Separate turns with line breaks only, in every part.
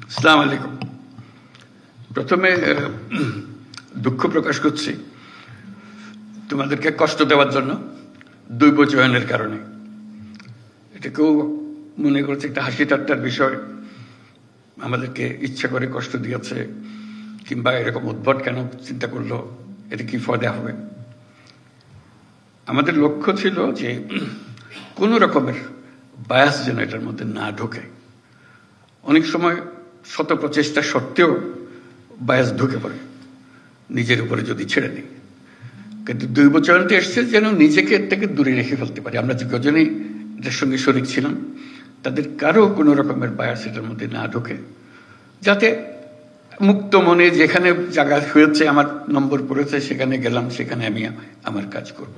আসসালামু আলাইকুম। প্রথমে দুঃখ প্রকাশ করছি তোমাদেরকে কষ্ট দেওয়ার জন্য, দৈব চয়নের কারণে। এটা কেউ মনে করছে একটা হাসি ঠাট্টার বিষয়, আমাদেরকে ইচ্ছা করে কষ্ট দিয়েছে, কিংবা এরকম উদ্ভট কেন চিন্তা করলো, এটা কি ফায়দা হবে। আমাদের লক্ষ্য ছিল যে কোনো রকমের বায়াস যেন এটার মধ্যে না ঢোকে। অনেক সময় শত প্রচেষ্টা সত্ত্বেও বায়াস ঢুকে পড়ে, নিজের উপরে যদি ছেড়ে দিই। কিন্তু দৈব চয়নটি এসছে যেন নিজেকে এর থেকে দূরে রেখে ফেলতে পারি। আমরা যে কজনই এটার সঙ্গে শরিক ছিলাম, তাদের কারো কোনো রকমের বায়াস এটার মধ্যে না ঢোকে, যাতে মুক্ত মনে যেখানে জায়গা হয়েছে, আমার নম্বর পড়েছে, সেখানে গেলাম, সেখানে আমি আমার কাজ করব।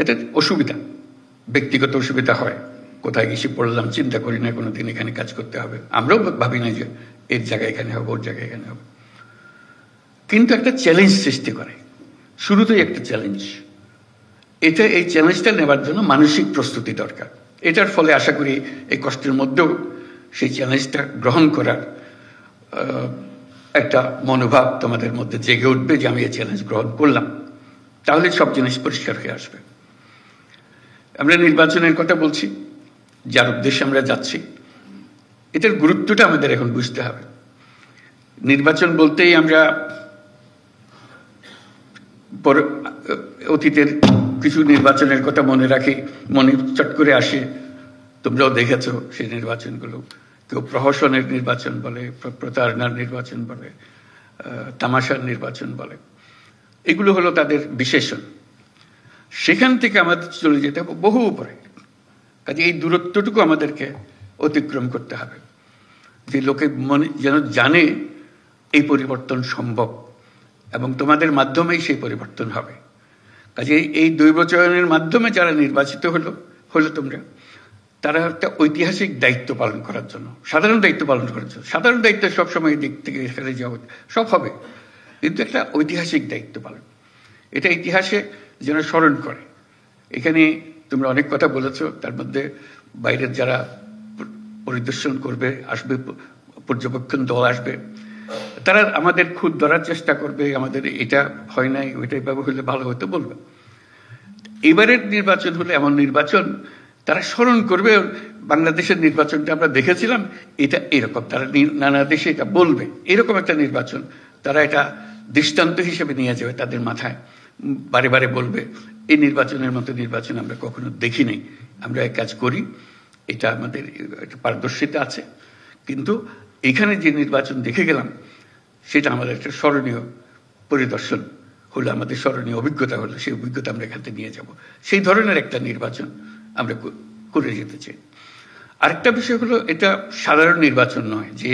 এটা অসুবিধা, ব্যক্তিগত অসুবিধা হয়। কোথায় গেছি পড়লাম, চিন্তা করি না কোনোদিন এখানে কাজ করতে হবে। আমরাও ভাবি না যে এর জায়গায় এখানে হবে, ওর জায়গায় এখানে হবে। কিন্তু একটা চ্যালেঞ্জ সৃষ্টি করে, শুরুতেই একটা চ্যালেঞ্জ। এই চ্যালেঞ্জটা নেবার জন্য মানসিক প্রস্তুতি দরকার। এটার ফলে আশা করি এই কষ্টের মধ্যেও সেই চ্যালেঞ্জটা গ্রহণ করার একটা মনোভাব তোমাদের মধ্যে জেগে উঠবে যে আমি এই চ্যালেঞ্জ গ্রহণ করলাম। তাহলে সব জিনিস পরিষ্কার হয়ে আসবে। আমরা নির্বাচনের কথা বলছি, যার উদ্দেশ্যে আমরা যাচ্ছি, এটার গুরুত্বটা আমাদের এখন বুঝতে হবে। নির্বাচন বলতেই আমরা অতীতের কিছু নির্বাচনের কথা মনে রাখি, মনে চট করে আসে। তোমরাও দেখেছো সেই নির্বাচনগুলো। কেউ প্রহসনের নির্বাচন বলে, প্রতারণার নির্বাচন বলে, তামাশার নির্বাচন বলে। এগুলো হলো তাদের বিশেষণ। সেখান থেকে আমাদের চলে যেতে হবে বহু উপরে। কাজে এই দূরত্বটুকু আমাদেরকে অতিক্রম করতে হবে, যে লোকে মনে যেন জানে এই পরিবর্তন সম্ভব এবং তোমাদের মাধ্যমেই সেই পরিবর্তন হবে। কাজে এই দৈব চয়নের মাধ্যমে যারা নির্বাচিত হলো তোমরা, তারা একটা ঐতিহাসিক দায়িত্ব পালন করার জন্য, সাধারণ দায়িত্ব পালন করার জন্য। সাধারণ দায়িত্ব সবসময় দিক থেকে এখানে যাওয়া সব হবে, কিন্তু একটা ঐতিহাসিক দায়িত্ব পালন, এটা ইতিহাসে যেন স্মরণ করে। এখানে তোমরা অনেক কথা বলেছো, তার মধ্যে বাইরের যারা পরিদর্শন করবে, আসবে, পর্যবেক্ষণ দল আসবে, তারা আমাদের খুদ ধরার চেষ্টা করবে, আমাদের এটা হয় নাই, ওইটাই ভাবে হলে ভালো হতো বলবে। এবারের নির্বাচন হলে এমন নির্বাচন, তারা স্মরণ করবে বাংলাদেশের নির্বাচনটা আমরা দেখেছিলাম, এটা এরকম। তারা নানা দেশে এটা বলবে, এরকম একটা নির্বাচন তারা এটা দৃষ্টান্ত হিসেবে নিয়ে যাবে তাদের মাথায়, বারে বারে বলবে এই নির্বাচনের মতো নির্বাচন আমরা কখনো দেখি নাই, আমরা এক কাজ করি, এটা আমাদের একটা পারদর্শিতা আছে। কিন্তু এখানে যে নির্বাচন দেখে গেলাম, সেটা আমাদের একটা স্মরণীয় পরিদর্শন হলো, আমাদের স্মরণীয় অভিজ্ঞতা হলো, সেই অভিজ্ঞতা আমরা এখান থেকে নিয়ে যাব। সেই ধরনের একটা নির্বাচন আমরা করে যেতে চাই। আরেকটা বিষয় হলো, এটা সাধারণ নির্বাচন নয় যে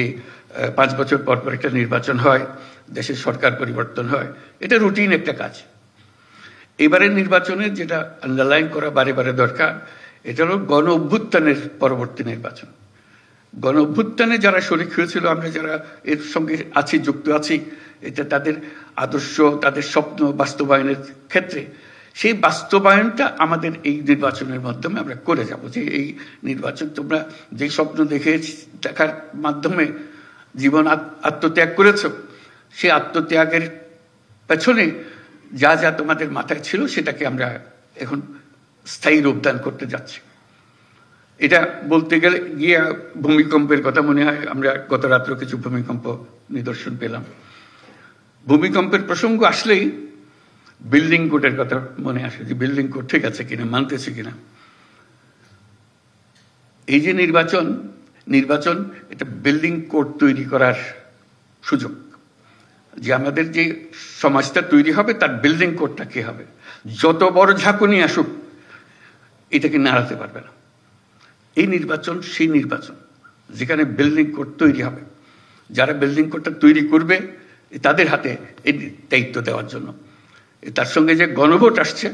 5 বছর পর পর একটা নির্বাচন হয়, দেশের সরকার পরিবর্তন হয়। এটা রুটিন একটা কাজ। এবারের নির্বাচনের যেটা আন্ডারলাইন করা বারে বারে দরকার, এটা হলো গণ অভ্যুত্থানের পরবর্তী নির্বাচন। গণ অভ্যুত্থানে যারা শরিক হয়েছিল, আমরা যারা এর সঙ্গে আছি, যুক্ত আছি, এটা তাদের আদর্শ, তাদের স্বপ্ন বাস্তবায়নের ক্ষেত্রে সেই বাস্তবায়নটা আমাদের এই নির্বাচনের মাধ্যমে আমরা করে যাব। যে এই নির্বাচন, তোমরা যে স্বপ্ন দেখার মাধ্যমে জীবন আত্মত্যাগ করেছ, সেই আত্মত্যাগের পেছনে যা যা তোমাদের মাথায় ছিল, সেটাকে আমরা এখন স্থায়ী রূপদান করতে যাচ্ছি। এটা বলতে গেলে গিয়ে ভূমিকম্পের কথা মনে হয়। আমরা গত রাত্রে কিছু ভূমিকম্প নিদর্শন পেলাম। ভূমিকম্পের প্রসঙ্গ আসলেই বিল্ডিং কোডের কথা মনে আসে, যে বিল্ডিং কোড ঠিক আছে কিনা, মানতেছে কিনা। এই যে নির্বাচন এটা বিল্ডিং কোড তৈরি করার সুযোগ, যে আমাদের যে সমাজটা তৈরি হবে তার বিল্ডিং কোডটা কি হবে। যত বড় ঝাঁকুনি আসুক, এটাকে নাড়াতে পারবে না। এই নির্বাচন সেই নির্বাচন যেখানে বিল্ডিং কোড তৈরি হবে। যারা বিল্ডিং কোডটা তৈরি করবে, তাদের হাতে এই দায়িত্ব দেওয়ার জন্য। তার সঙ্গে যে গণভোট আসছে,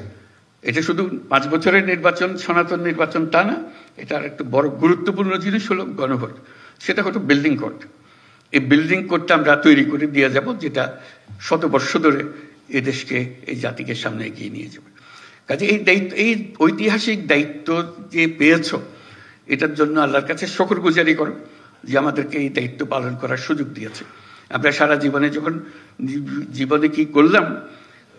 এটা শুধু 5 বছরের নির্বাচন, সনাতন নির্বাচন তা না, এটার একটা বড় গুরুত্বপূর্ণ জিনিস হলো গণভোট। সেটা হলো বিল্ডিং কোড। এই বিল্ডিং কোডটা আমরা তৈরি করে দিয়ে যাব, যেটা শতবর্ষ ধরে এই দেশকে, এই জাতিকে সামনে এগিয়ে নিয়ে যাবে। কাজে এই দায়িত্ব, এই ঐতিহাসিক দায়িত্ব যে পেয়েছ, এটার জন্য আল্লাহর কাছে শুকরগুজারি করো। যে আমাদেরকে এই দায়িত্ব পালন করার সুযোগ দিয়েছে। আমরা সারা জীবনে যখন জীবনে কি করলাম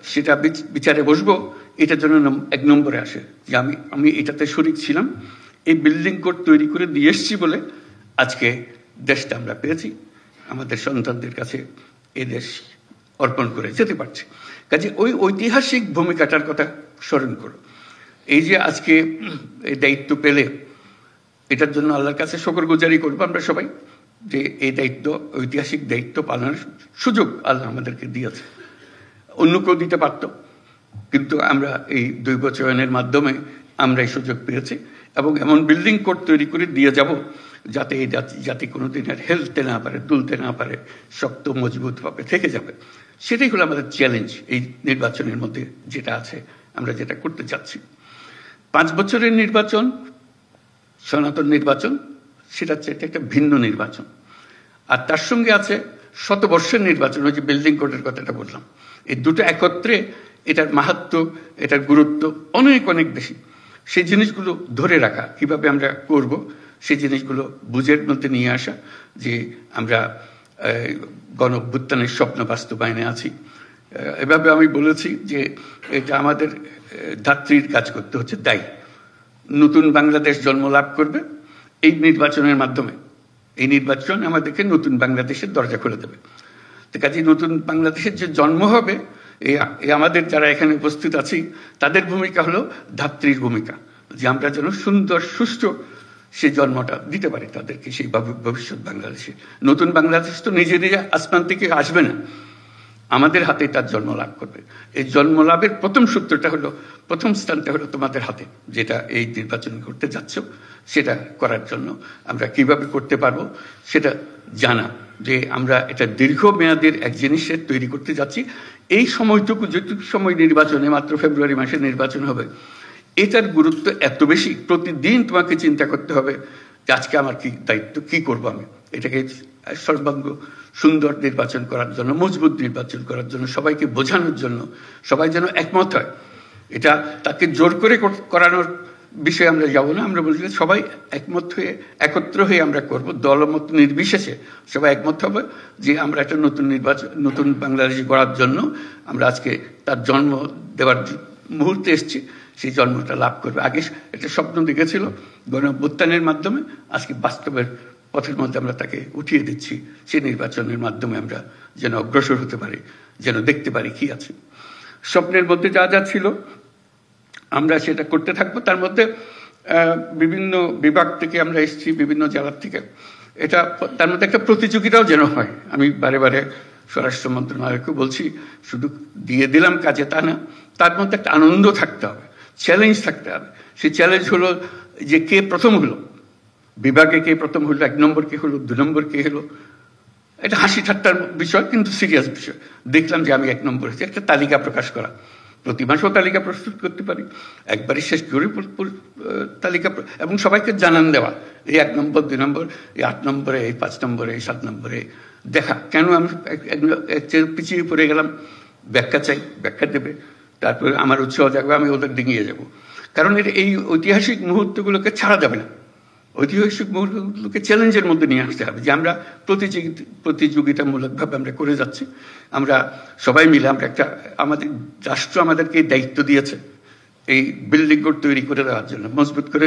সেটা বিচারে বসবো, এটার জন্য 1 নম্বরে আসে যে আমি এটাতে শরিক ছিলাম, এই বিল্ডিং কোড তৈরি করে দিয়ে এসছি বলে আজকে দেশটা আমরা পেয়েছি, আমাদের সন্তানদের কাছে এই দেশ অর্পণ করে যেতে পারছি। কাজে ওই ঐতিহাসিক ভূমিকাটার কথা স্মরণ করো। এই যে আজকে এই দায়িত্ব পেলে, এটার জন্য আল্লাহর কাছে শুকরগুজারি করবো আমরা সবাই, যে এই দায়িত্ব, ঐতিহাসিক দায়িত্ব পালনের সুযোগ আল্লাহ আমাদেরকে দিয়েছে। অন্য কেউ দিতে পারত, কিন্তু আমরা এই দৈবচয়নের মাধ্যমে আমরা এই সুযোগ পেয়েছি এবং এমন বিল্ডিং কোড তৈরি করে দিয়ে যাব যাতে এই জাতি কোনোদিন আর হেলতে না পারে, তুলতে না পারে, শক্ত মজবুতভাবে থেকে যাবে। সেটাই হলো আমাদের চ্যালেঞ্জ এই নির্বাচনের মধ্যে যেটা আছে, আমরা যেটা করতে চাচ্ছি। 5 বছরের নির্বাচন, সনাতন নির্বাচন, সেটা হচ্ছে একটা ভিন্ন নির্বাচন। আর তার সঙ্গে আছে শতবর্ষের নির্বাচন, ওই যে বিল্ডিং কোডের কথাটা বললাম। এই দুটো একত্রে এটার মাহাত্ম্য, এটার গুরুত্ব অনেক অনেক বেশি। সেই জিনিসগুলো ধরে রাখা, কিভাবে আমরা করব সেই জিনিসগুলো বুঝের মধ্যে নিয়ে আসা, যে আমরা গণ অভ্যুত্থানের স্বপ্ন বাস্তবায়নে আছি। এভাবে আমি বলেছি যে এটা আমাদের ধাত্রীর কাজ করতে হচ্ছে, তাই নতুন বাংলাদেশ জন্ম লাভ করবে এই নির্বাচনের মাধ্যমে। এই নির্বাচন আমাদেরকে নতুন বাংলাদেশের দরজা খুলে দেবে। তো কাজে নতুন বাংলাদেশের যে জন্ম হবে, এই আমাদের যারা এখানে উপস্থিত আছি তাদের ভূমিকা হলো ধাত্রীর ভূমিকা, যে আমরা যেন সুন্দর সুষ্ঠু সেই জন্মটা দিতে পারি তাদেরকে, সেই ভবিষ্যৎ বাংলাদেশে। নতুন বাংলাদেশ তো নিজে নিজে আসমান থেকে আসবে না, আমাদের হাতে তার জন্ম লাভ করবে। এই জন্ম লাভের প্রথম সূত্রটা হলো, প্রথম স্থানটা হলো তোমাদের হাতে, যেটা এই নির্বাচন করতে যাচ্ছ। সেটা করার জন্য আমরা কিভাবে করতে পারবো সেটা জানা, যে আমরা এটা দীর্ঘমেয়াদের এক জিনিসের তৈরি করতে যাচ্ছি। এই সময়টুকু, যেটুকু সময় নির্বাচনে, মাত্র ফেব্রুয়ারি মাসে নির্বাচন হবে, এটার গুরুত্ব এত বেশি, প্রতিদিন তোমাকে চিন্তা করতে হবে যে আজকে আমার কি দায়িত্ব, কি করবো আমি এটাকে সর্বাঙ্গ সুন্দর নির্বাচন করার জন্য, মজবুত নির্বাচন করার জন্য, সবাইকে বোঝানোর জন্য, সবাই যেন একমত হয়। এটা তাকে জোর করে করানোর বিষয়ে আমরা যাব না, আমরা বলছি সবাই একমত হয়ে, একত্র হয়ে আমরা করব, দলমত নির্বিশেষে সবাই একমত হবে যে আমরা একটা নতুন নির্বাচন, নতুন বাংলাদেশ গড়ার জন্য আমরা আজকে তার জন্ম দেওয়ার মুহূর্তে এসেছি, সেই জন্মটা লাভ করবে। আগে একটা স্বপ্ন দেখেছিল গণ অভ্যুত্থানের মাধ্যমে, আজকে বাস্তবের পথের মধ্যে আমরা তাকে উঠিয়ে দিচ্ছি। সেই নির্বাচনের মাধ্যমে আমরা যেন অগ্রসর হতে পারি, যেন দেখতে পারি কি আছে। স্বপ্নের মধ্যে যা যা ছিল আমরা সেটা করতে থাকবো। তার মধ্যে বিভিন্ন বিভাগ থেকে আমরা এসেছি, বিভিন্ন জেলার থেকে, এটা তার মধ্যে একটা প্রতিযোগিতাও যেন হয়। আমি বারে বারে স্বরাষ্ট্র মন্ত্রণালয়কে বলছি, শুধু দিয়ে দিলাম কাজে তা না, তার মধ্যে একটা আনন্দ থাকতে হবে, চ্যালেঞ্জ থাকতে হবে। সেই চ্যালেঞ্জ হলো যে কে প্রথম হলো, বিভাগে কে প্রথম হলো, 1 নম্বর কে হলো, 2 নম্বর কে হলো। এটা হাসি ঠাট্টার বিষয়, কিন্তু সিরিয়াস বিষয়। দেখলাম যে আমি 1 নম্বর হয়েছি, একটা তালিকা প্রকাশ করা, প্রতি মাসেও তালিকা প্রস্তুত করতে পারি, একবারই শেষ করে তালিকা, এবং সবাইকে জানান দেওয়া, এই 1 নম্বর, 2 নম্বর, এই 8 নম্বরে, এই 5 নম্বরে, এই 7 নম্বরে দেখা। কেন আমি পিছিয়ে পড়ে গেলাম, ব্যাখ্যা চাই, ব্যাখ্যা দেবে, তারপরে আমার উৎসাহ জাগবে, আমি ওদের ডিঙিয়ে যাব। কারণ এই ঐতিহাসিক মুহূর্তগুলোকে ছাড়া যাবে না, ঐতিহাসিক মুহূর্তগুলোকে চ্যালেঞ্জের মধ্যে নিয়ে আসতে হবে, যে আমরা প্রতিযোগিতামূলকভাবে আমরা করে যাচ্ছি। আমরা সবাই মিলে, আমরা একটা, আমাদের রাষ্ট্র আমাদেরকে দায়িত্ব দিয়েছে এই বিল্ডিং কোড তৈরি করে দেওয়ার জন্য, মজবুত করে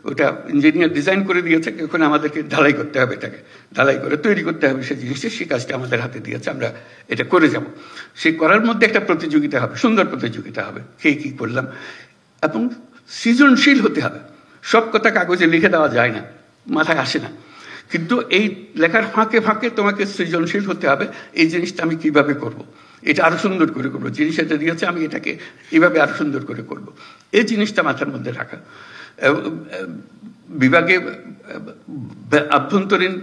ওটা ইঞ্জিনিয়ার ডিজাইন করে দিয়েছে, এখন আমাদেরকে ঢালাই করতে হবে, এটাকে ঢালাই করে তৈরি করতে হবে সেই জিনিসটা, সেই কাজটা আমাদের হাতে দিয়েছে, আমরা এটা করে যাব। সেই করার মধ্যে একটা প্রতিযোগিতা হবে, সুন্দর প্রতিযোগিতা হবে, কে কি করলাম, এবং সৃজনশীল হতে হবে। সব কথা কাগজে লিখে দেওয়া যায় না, মাথায় আসে না, কিন্তু এই লেখার ফাঁকে ফাঁকে তোমাকে সৃজনশীল হতে হবে। এই জিনিসটা আমি কিভাবে করব, এটা আরো সুন্দর করে করবো, জিনিস এটা দিয়েছে আমি এটাকে এইভাবে আরো সুন্দর করে করব, এই জিনিসটা মাথার মধ্যে রাখা। বিভাগে আভ্যন্তরীণ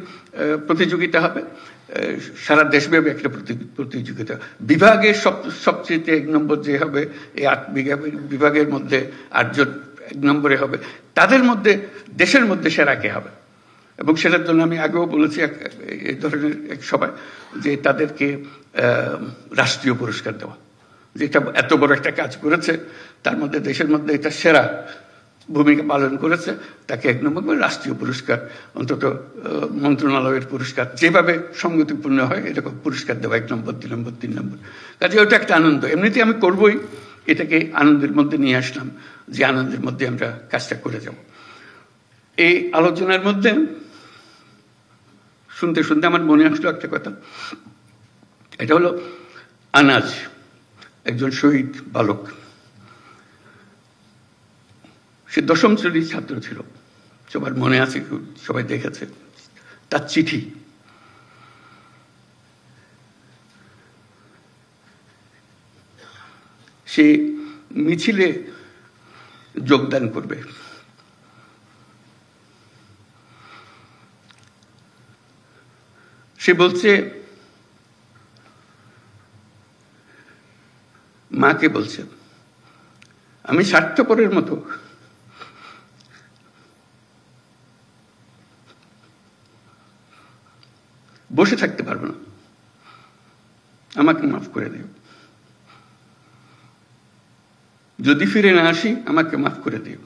প্রতিযোগিতা হবে, সারা দেশব্যাপী একটা প্রতিযোগিতা। বিভাগে সবচেয়ে 1 নম্বর যে হবে, এই 8 বিভাগের মধ্যে 8 জন 1 নম্বরে হবে, তাদের মধ্যে দেশের মধ্যে সেরা কে হবে। এবং সেটার জন্য আমি আগেও বলেছি এই ধরনের এক সভায়, যে তাদেরকে রাষ্ট্রীয় পুরস্কার দেওয়া, যে এটা এত বড় একটা কাজ করেছে, তার মধ্যে দেশের মধ্যে এটা সেরা, ভূমিকা পালন করেছে তাকে 1 নম্বর রাষ্ট্রীয় পুরস্কার, অন্তত মন্ত্রণালয়ের পুরস্কার যেভাবে সঙ্গতিপূর্ণ হয় এরকম পুরস্কার দেওয়া 1 নম্বর, 2 নম্বর, 3 নম্বর। কাজে ওটা একটা আনন্দ, এমনিতে আমি করবই, এটাকে আনন্দের মধ্যে নিয়ে আসলাম যে আনন্দের মধ্যে আমরা কাজটা করে যাব। এই আলোচনার মধ্যে শুনতে শুনতে আমার মনে আসলো একটা কথা, এটা হলো আনাজ, একজন শহীদ বালক, সে 10ম শ্রেণীর ছাত্র ছিল, সবার মনে আছে, সবাই দেখেছে তার চিঠি। সে মিছিলে যোগদান করবে, সে বলছে, মাকে বলছে, আমি স্বার্থপরের মতো বসে থাকতে পারবো না, আমাকে মাফ করে দিও, যদি ফিরে না আসি আমাকে মাফ করে দিও।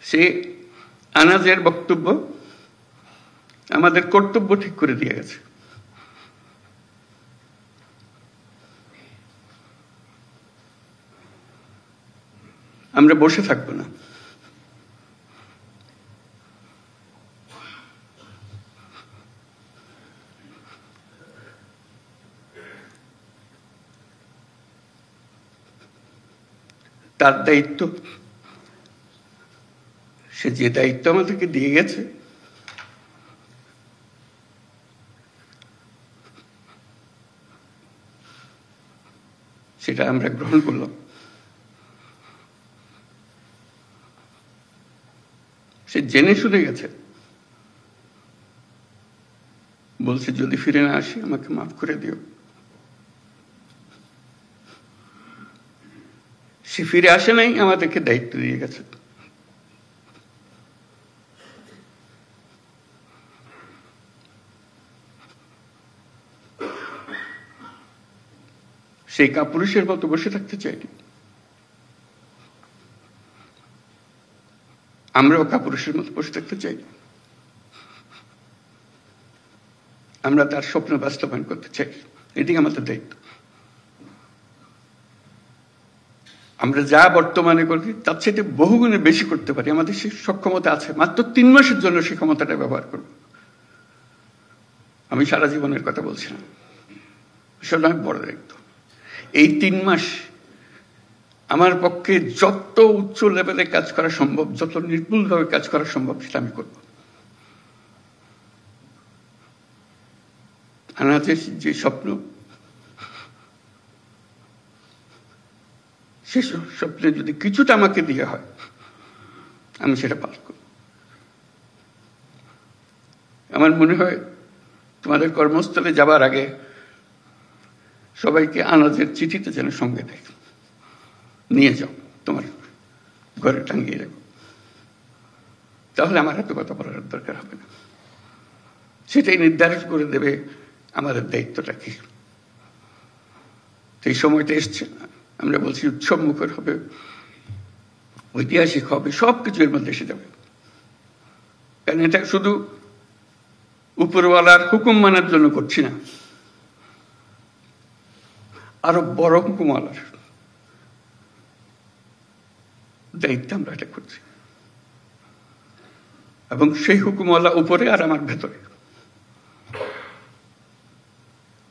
সে আনাজের বক্তব্য আমাদের কর্তব্য ঠিক করে দিয়ে গেছে। আমরা বসে থাকবো না, তার দায়িত্ব, সে যে দায়িত্ব আমাদেরকে দিয়ে গেছে সেটা আমরা গ্রহণ করলাম। সে জেনে শুনে গেছে, বলছে যদি ফিরে না আসি আমাকে মাফ করে দিও। সে ফিরে আসে নাই, আমাদেরকে দায়িত্ব দিয়ে গেছে। সেই কাপুরুষের মতো বসে থাকতে চাইনি, আমরাও কাপুরুষের মতো বসে থাকতে চাই, আমরা তার স্বপ্ন বাস্তবায়ন করতে চাই, এটাই আমাদের দায়িত্ব। আমরা যা বর্তমানে করি তার চেয়ে বহুগুণে বেশি করতে পারি, আমাদের সেই সক্ষমতা আছে। মাত্র 3 মাসের জন্য সেই ক্ষমতাটা ব্যবহার করব। আমি সারা জীবনের কথা বলছি না, আসলে আমি বড় দায়িত্ব। এই 3 মাস আমার পক্ষে যত উচ্চ লেভেলে কাজ করা সম্ভব, যত নির্ভুলভাবে কাজ করা সম্ভব সেটা আমি করব। আনাজের যে স্বপ্ন, সে স্বপ্নে যদি কিছুটা আমাকে দিয়ে হয় আমি সেটা পালন করব। আমার মনে হয় তোমাদের কর্মস্থলে যাবার আগে সবাইকে আনাজের চিঠিতে যেন সঙ্গে দেয়, নিয়ে যাও, তোমার ঘরে টাঙিয়ে রাখো, তাহলে আমার এত কথা বলার দরকার হবে না। সেটাই নির্ধারিত করে দেবে আমাদের দায়িত্বটা কি। এই সময়টা এসছে, আমরা বলছি উৎসব মুখর হবে, ঐতিহাসিক হবে, সবকিছু এর মধ্যে এসে যাবে। কারণ এটা শুধু উপরওয়ালার হুকুম মানার জন্য করছি না, আরো বড় হুকুমওয়ালার দায়িত্ব আমরা এটা করছি। এবং সেই হুকুমওয়ালা উপরে আর আমার ভেতরে,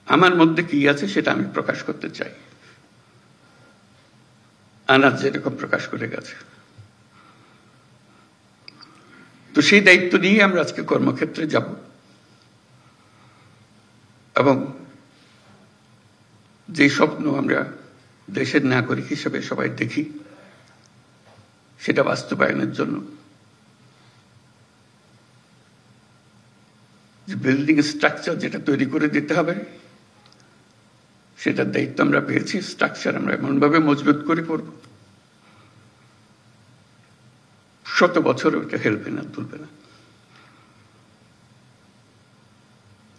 আমার মধ্যে কি আছে সেটা আমি প্রকাশ করতে চাই। আনাজ যেরকম প্রকাশ করে গেছে, তো সেই দায়িত্ব নিয়ে আমরা আজকে কর্মক্ষেত্রে যাব এবং যে স্বপ্ন আমরা দেশের নাগরিক হিসেবে সবাই দেখি সেটা বাস্তবায়নের জন্য যে বিল্ডিং স্ট্রাকচার যেটা তৈরি করে দিতে হবে সেটার দায়িত্ব আমরা পেয়েছি। স্ট্রাকচার আমরা এমনভাবে মজবুত করে পড়ব শত বছর ওটা হেলবে না, তুলবে না।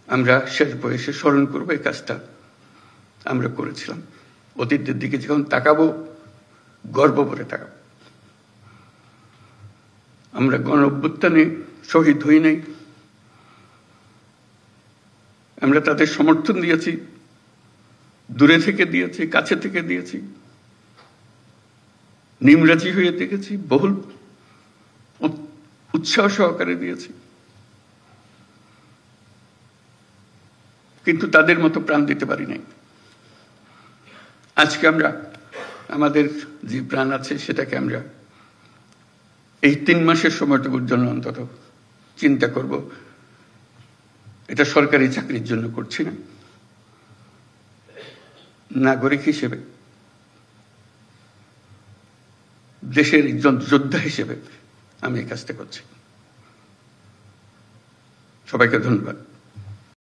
আমরা শেষ বয়সে স্মরণ করবো এই কাজটা আমরা করেছিলাম। অতীতের দিকে যখন তাকাবো, গর্ব করে তাকাবো। আমরা গণ অভ্যুত্থানে শহীদ হই নাই, আমরা তাদের সমর্থন দিয়েছি, দূরে থেকে দিয়েছি, কাছে থেকে দিয়েছি, নিমরাজি হয়ে দেখেছি, বহুল উৎসাহ সহকারে দিয়েছি, কিন্তু তাদের মতো প্রাণ দিতে পারি নাই। আজকে আমরা আমাদের যে প্রাণ আছে সেটাকে আমরা এই 3 মাসের সময়টুকুর জন্য অন্তত চিন্তা করব। এটা সরকারি চাকরির জন্য করছি না, নাগরিক হিসেবে, দেশের একজন যোদ্ধা হিসেবে আমি এই কাজটা করছি। সবাইকে ধন্যবাদ।